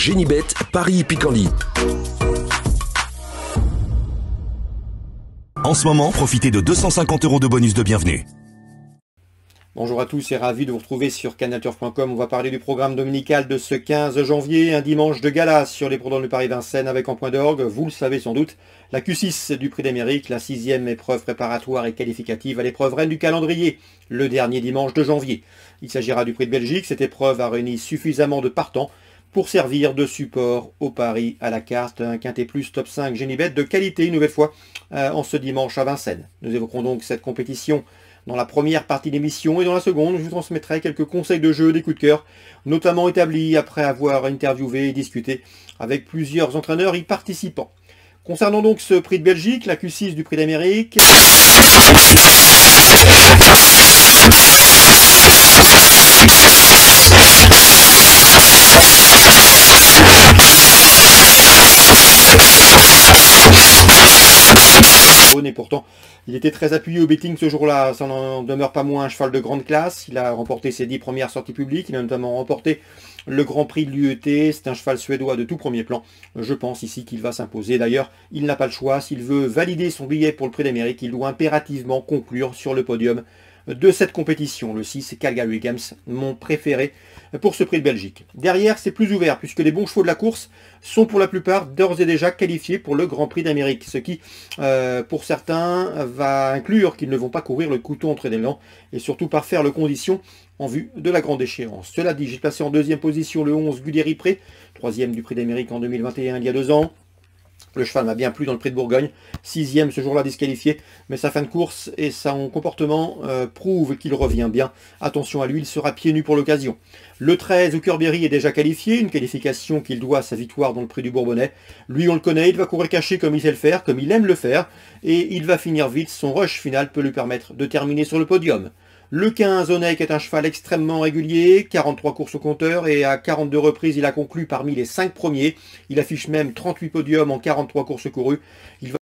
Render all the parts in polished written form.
Génibet, Paris Picanly. En ce moment, profitez de 250 € de bonus de bienvenue. Bonjour à tous et ravi de vous retrouver sur canalturf.com. On va parler du programme dominical de ce 15 janvier, un dimanche de gala sur les programmes de Paris-Vincennes avec en point d'orgue, vous le savez sans doute, la Q6 du Prix d'Amérique, la 6e épreuve préparatoire et qualificative à l'épreuve reine du calendrier, le dernier dimanche de janvier. Il s'agira du Prix de Belgique. Cette épreuve a réuni suffisamment de partants pour servir de support au pari à la carte. Un quintet plus top 5 Génibet de qualité une nouvelle fois en ce dimanche à Vincennes. Nous évoquerons donc cette compétition dans la première partie de l'émission, et dans la seconde, je vous transmettrai quelques conseils de jeu, des coups de cœur, notamment établis après avoir interviewé et discuté avec plusieurs entraîneurs y participant. Concernant donc ce Prix de Belgique, la Q6 du Prix d'Amérique, et pourtant il était très appuyé au betting ce jour-là, ça n'en demeure pas moins un cheval de grande classe. Il a remporté ses 10 premières sorties publiques, il a notamment remporté le Grand Prix de l'UET, c'est un cheval suédois de tout premier plan. Je pense ici qu'il va s'imposer. D'ailleurs, il n'a pas le choix, s'il veut valider son billet pour le Prix d'Amérique, il doit impérativement conclure sur le podium de cette compétition. Le 6, Calgary Games, mon préféré pour ce Prix de Belgique. Derrière, c'est plus ouvert, puisque les bons chevaux de la course sont pour la plupart d'ores et déjà qualifiés pour le Grand Prix d'Amérique, ce qui, pour certains, va inclure qu'ils ne vont pas courir le couteau entre les dents, et surtout parfaire leurs conditions en vue de la grande échéance. Cela dit, j'ai placé en deuxième position le 11 Guderipré, troisième du Prix d'Amérique en 2021, il y a 2 ans. Le cheval m'a bien plu dans le Prix de Bourgogne, 6e ce jour-là disqualifié, mais sa fin de course et son comportement prouvent qu'il revient bien. Attention à lui, il sera pieds nus pour l'occasion. Le 13, Oukerberry est déjà qualifié, une qualification qu'il doit à sa victoire dans le Prix du Bourbonnais. Lui, on le connaît, il va courir caché comme il sait le faire, comme il aime le faire, et il va finir vite. Son rush final peut lui permettre de terminer sur le podium. Le 15, Onek est un cheval extrêmement régulier, 43 courses au compteur et à 42 reprises, il a conclu parmi les 5 premiers. Il affiche même 38 podiums en 43 courses courues. Il va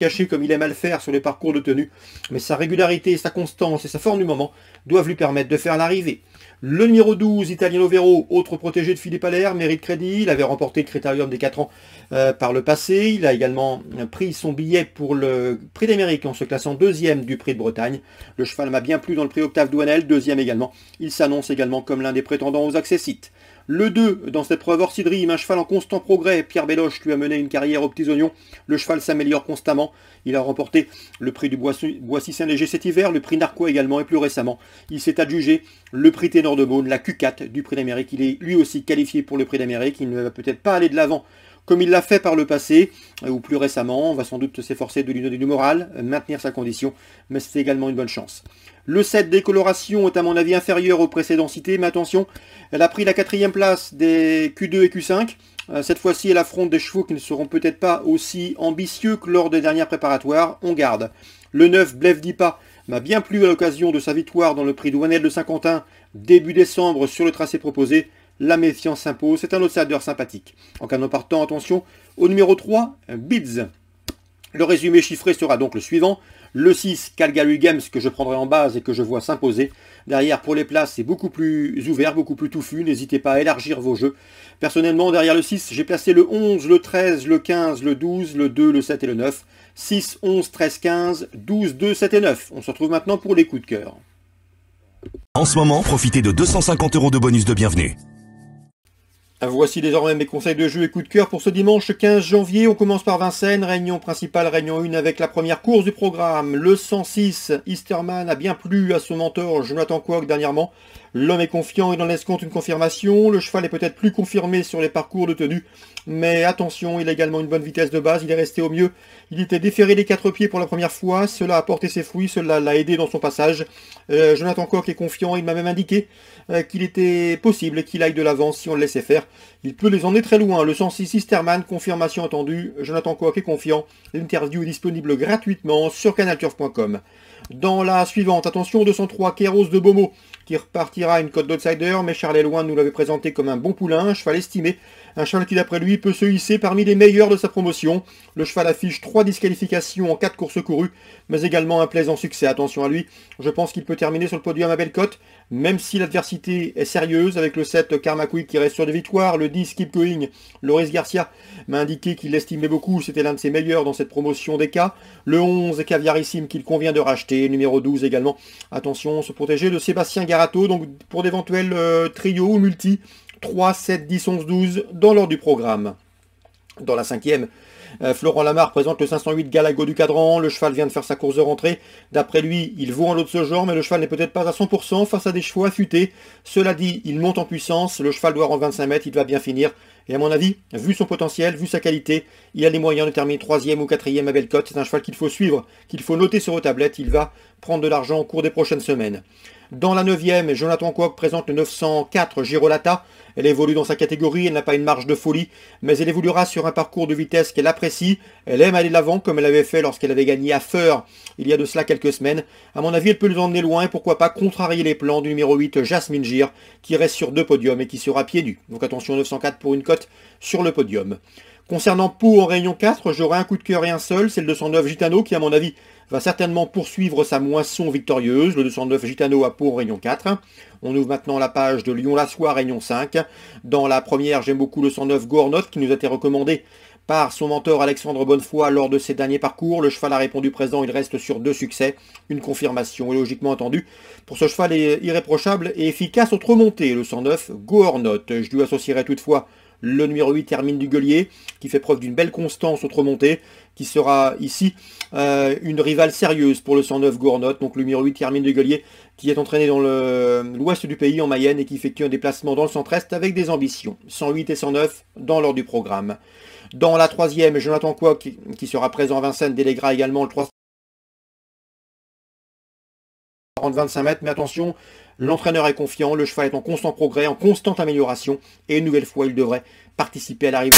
caché comme il aime à le faire sur les parcours de tenue, mais sa régularité, sa constance et sa forme du moment doivent lui permettre de faire l'arrivée. Le numéro 12, Italiano Vero, autre protégé de Philippe Allaire, mérite crédit. Il avait remporté le Critérium des 4 ans par le passé. Il a également pris son billet pour le Prix d'Amérique en se classant 2e du Prix de Bretagne. Le cheval m'a bien plu dans le Prix Octave Douanel, 2e également. Il s'annonce également comme l'un des prétendants aux accessites. Le 2, dans cette preuve hors cidream, un cheval en constant progrès. Pierre Belloche lui a mené une carrière aux petits oignons. Le cheval s'améliore constamment. Il a remporté le prix du Boissy-Saint-Léger cet hiver, le prix Narquois également, et plus récemment, il s'est adjugé le prix Ténor de Beaune, la Q4 du Prix d'Amérique. Il est lui aussi qualifié pour le Prix d'Amérique. Il ne va peut-être pas aller de l'avant comme il l'a fait par le passé, ou plus récemment. On va sans doute s'efforcer de lui donner du moral, maintenir sa condition, mais c'est également une bonne chance. Le 7 Décoloration est à mon avis inférieur aux précédents cités, mais attention, elle a pris la 4e place des Q2 et Q5. Cette fois-ci, elle affronte des chevaux qui ne seront peut-être pas aussi ambitieux que lors des dernières préparatoires. On garde. Le 9 Blef Dipa m'a bien plu à l'occasion de sa victoire dans le Prix Douanel de Saint-Quentin, début décembre sur le tracé proposé. La méfiance s'impose, c'est un outsider sympathique. En cas de partant, attention au numéro 3, Bids. Le résumé chiffré sera donc le suivant. Le 6, Calgary Games, que je prendrai en base et que je vois s'imposer. Derrière, pour les places, c'est beaucoup plus ouvert, beaucoup plus touffu. N'hésitez pas à élargir vos jeux. Personnellement, derrière le 6, j'ai placé le 11, le 13, le 15, le 12, le 2, le 7 et le 9. 6, 11, 13, 15, 12, 2, 7 et 9. On se retrouve maintenant pour les coups de cœur. En ce moment, profitez de 250 € de bonus de bienvenue. Voici désormais mes conseils de jeu et coups de cœur pour ce dimanche 15 janvier. On commence par Vincennes, réunion principale, réunion 1 avec la première course du programme. Le 106, Easterman a bien plu à son mentor Jonathan Quoc dernièrement. L'homme est confiant, il en laisse compte une confirmation. Le cheval est peut-être plus confirmé sur les parcours de tenue, mais attention, il a également une bonne vitesse de base, il est resté au mieux. Il était déféré des 4 pieds pour la première fois, cela a porté ses fruits, cela l'a aidé dans son passage. Jonathan Quoc est confiant, il m'a même indiqué qu'il était possible qu'il aille de l'avant si on le laissait faire. Il peut les emmener très loin. Le 106 Easterman, confirmation attendue. Jonathan Quoc est confiant. L'interview est disponible gratuitement sur canalturf.com. Dans la suivante, attention, 203 Kéros de Beaumont, qui repartira à une cote d'outsider, mais Charles Elouin nous l'avait présenté comme un bon poulain, un cheval estimé, un cheval qui d'après lui peut se hisser parmi les meilleurs de sa promotion. Le cheval affiche 3 disqualifications en 4 courses courues, mais également un plaisant succès, attention à lui. Je pense qu'il peut terminer sur le podium à belle cote, même si l'adversité est sérieuse, avec le 7 Karma Quick qui reste sur des victoires, le 10 Keep Going, Loris Garcia m'a indiqué qu'il l'estimait beaucoup, c'était l'un de ses meilleurs dans cette promotion des cas, le 11 Caviarissime qu'il convient de racheter, numéro 12 également, attention, se protéger de Sébastien Garato, donc pour d'éventuels trios ou multi, 3, 7, 10, 11, 12 dans l'ordre du programme. Dans la cinquième, Florent Lamarre présente le 508 Galago du Cadran. Le cheval vient de faire sa course de rentrée. D'après lui, il vaut un lot de ce genre, mais le cheval n'est peut-être pas à 100% face à des chevaux affûtés. Cela dit, il monte en puissance. Le cheval doit rendre 25 mètres, il va bien finir. Et à mon avis, vu son potentiel, vu sa qualité, il a les moyens de terminer 3e ou 4e à belle cote. C'est un cheval qu'il faut suivre, qu'il faut noter sur vos tablettes. Il va prendre de l'argent au cours des prochaines semaines. Dans la 9e, Jonathan Coq présente le 904 Girolata. Elle évolue dans sa catégorie, elle n'a pas une marge de folie, mais elle évoluera sur un parcours de vitesse qu'elle apprécie. Elle aime aller de l'avant comme elle avait fait lorsqu'elle avait gagné à Feur il y a de cela quelques semaines. À mon avis, elle peut nous emmener loin et pourquoi pas contrarier les plans du numéro 8 Jasmine Gir qui reste sur 2 podiums et qui sera pieds nus. Donc attention, 904 pour une cote sur le podium. Concernant Pau en Réunion 4, j'aurai un coup de cœur et un seul, c'est le 209 Gitano qui à mon avis va certainement poursuivre sa moisson victorieuse, le 209 Gitano à Pau en Réunion 4. On ouvre maintenant la page de Lyon-Lassois Réunion 5. Dans la première, j'aime beaucoup le 109 Gournot qui nous a été recommandé par son mentor Alexandre Bonnefoy lors de ses derniers parcours. Le cheval a répondu présent, il reste sur 2 succès. Une confirmation est logiquement attendue. Pour ce cheval irréprochable et efficace aux remontées, le 109 Gournot. Je lui associerai toutefois le numéro 8 Hermine du Gueulier, qui fait preuve d'une belle constance aux remontées, qui sera ici une rivale sérieuse pour le 109 Gournot. Donc le numéro 8 Hermine du Gueulier, qui est entraîné dans l'ouest du pays, en Mayenne, et qui effectue un déplacement dans le centre-est avec des ambitions. 108 et 109 dans l'ordre du programme. Dans la 3e, Jonathan Coq, qui sera présent à Vincennes, déléguera également le 3 25 mètres, mais attention, l'entraîneur est confiant, le cheval est en constant progrès, en constante amélioration, et une nouvelle fois, il devrait participer à l'arrivée.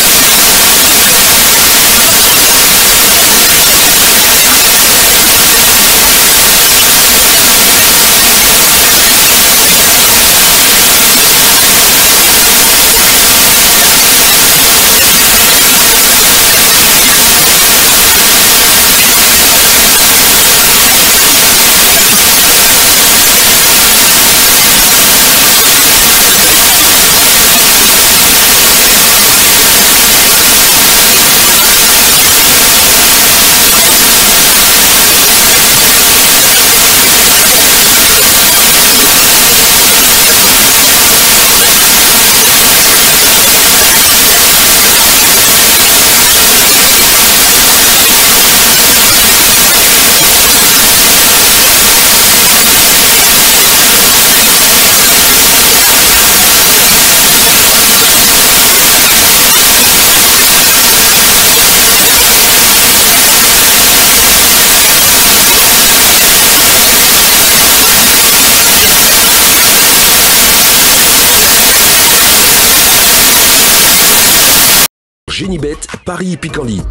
Génibet, Paris Picardie.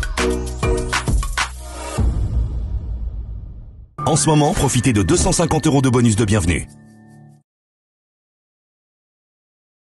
En ce moment, profitez de 250 € de bonus de bienvenue.